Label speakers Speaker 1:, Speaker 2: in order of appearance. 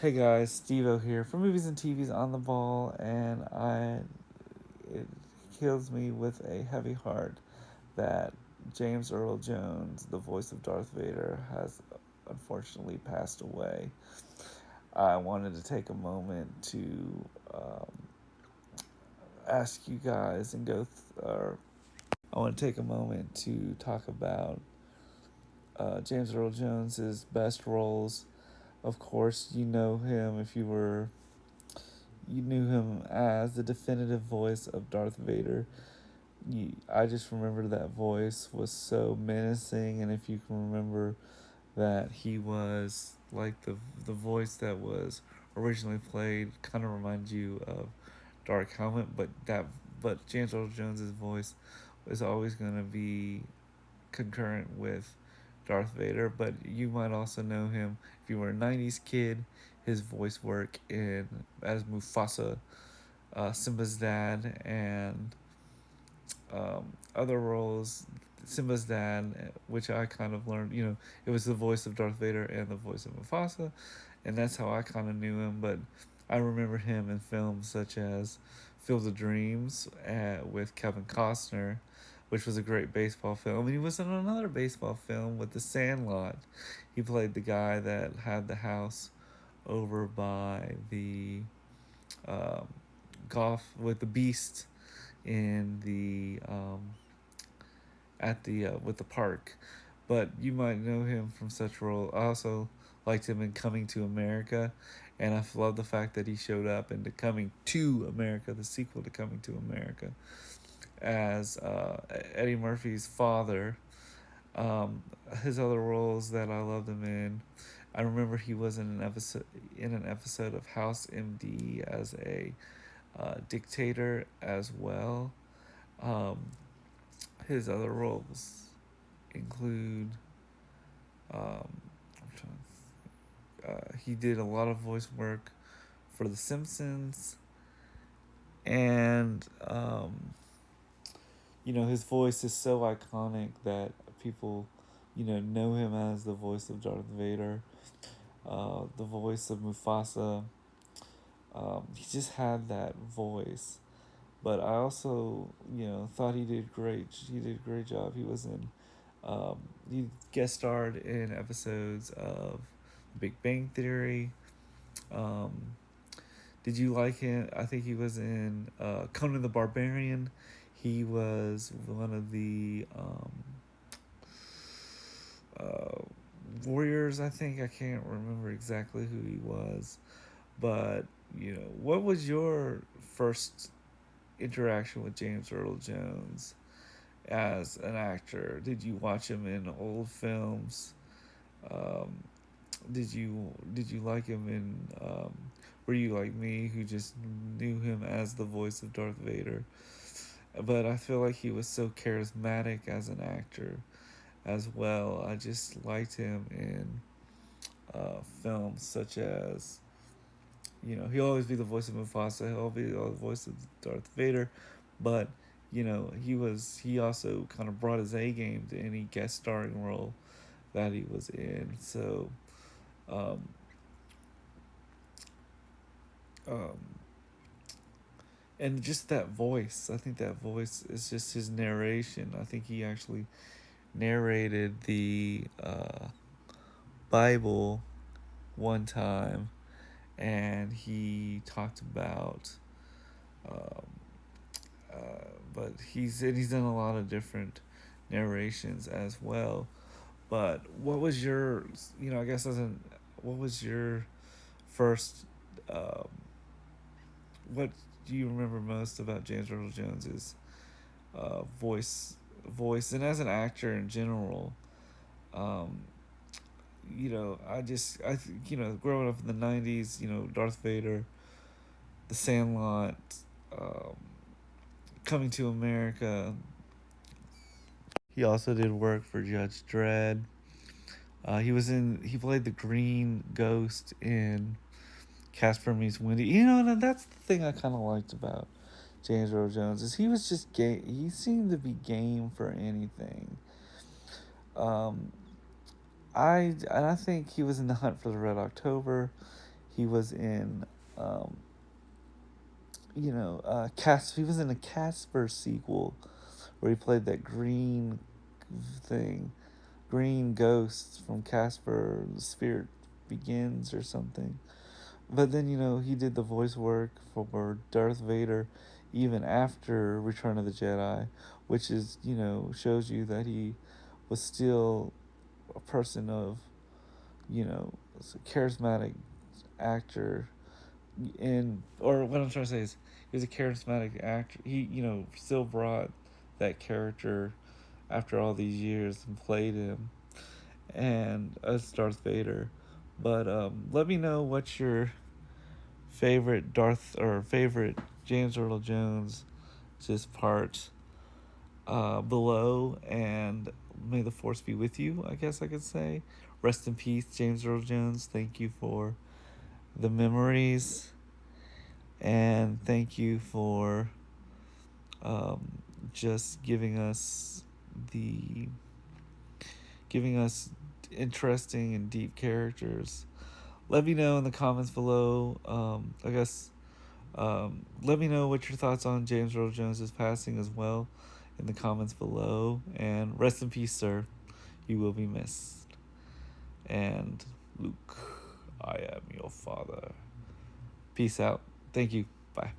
Speaker 1: Hey guys, Steve-O here for Movies and TV's On the Ball, and it kills me with a heavy heart that James Earl Jones, the voice of Darth Vader, has unfortunately passed away. I wanted to take a moment to ask you guys and or I want to take a moment to talk about James Earl Jones's best roles. Of course, you know him if you knew him as the definitive voice of Darth Vader. I just remember that voice was so menacing, and if you can remember that he was like the voice that was originally played, kind of reminds you of Dark Helmet, but James Earl Jones's voice was always going to be concurrent with Darth Vader. But you might also know him if you were a '90s kid. His voice work in as Mufasa, Simba's dad, and other roles. Simba's dad, which I kind of learned, it was the voice of Darth Vader and the voice of Mufasa, and that's how I kind of knew him. But I remember him in films such as Field of Dreams with Kevin Costner, which was a great baseball film. And he was in another baseball film with The Sandlot. He played the guy that had the house over by the um, golf with the beast in the at the with the park, but you might know him from such role. I also liked him in Coming to America, and I love the fact that he showed up in the Coming to America, the sequel to Coming to America, as Eddie Murphy's father. His other roles that I loved him in, I remember he was in an episode of House MD as a dictator as well. Um, his other roles include um, he did a lot of voice work for The Simpsons, and his voice is so iconic that people, know him as the voice of Darth Vader, the voice of Mufasa. He just had that voice, but I also, thought he did great. He did a great job. He was in, he guest starred in episodes of Big Bang Theory. Um, did you like him? I think he was in Conan the Barbarian. He was one of the uh, warriors. I think I can't remember exactly who he was, but what was your first interaction with James Earl Jones as an actor? Did you watch him in old films? Um, did you like him in? Were you like me who just knew him as the voice of Darth Vader? But I feel like he was so charismatic as an actor as well. I just liked him in films such as he'll always be the voice of Mufasa. He'll be the voice of Darth Vader, but he also kind of brought his A game to any guest starring role that he was in. So, um, um, and just that voice, I think that voice is just his narration. I think he actually narrated the Bible one time, and he talked about um, but he's done a lot of different narrations as well. But what was your, I guess as an, what was your first, um, what do you remember most about James Earl Jones's voice, and as an actor in general? Um, growing up in the '90s, Darth Vader, The Sandlot, um, Coming to America. He also did work for Judge Dredd. He played the Green Ghost in Casper Meets Wendy. That's the thing I kind of liked about James Earl Jones is he was just gay. He seemed to be game for anything. Um, I think he was in The Hunt for the Red October. He was in, He was in a Casper sequel where he played that green thing, green ghost from Casper. The Spirit Begins or something. But then, he did the voice work for Darth Vader even after Return of the Jedi, which is, shows you that he was still a person of, a charismatic actor. Or what I'm trying to say is, he was a charismatic actor. He, still brought that character after all these years and played him and as Darth Vader. But let me know what your favorite James Earl Jones just part below, and may the force be with you. I guess I could say, rest in peace, James Earl Jones. Thank you for the memories, and thank you for just the giving us interesting and deep characters. Let me know in the comments below. Let me know what your thoughts on James Earl Jones's passing as well in the comments below. And rest in peace, sir. You will be missed. And Luke, I am your father. Peace out. Thank you. Bye.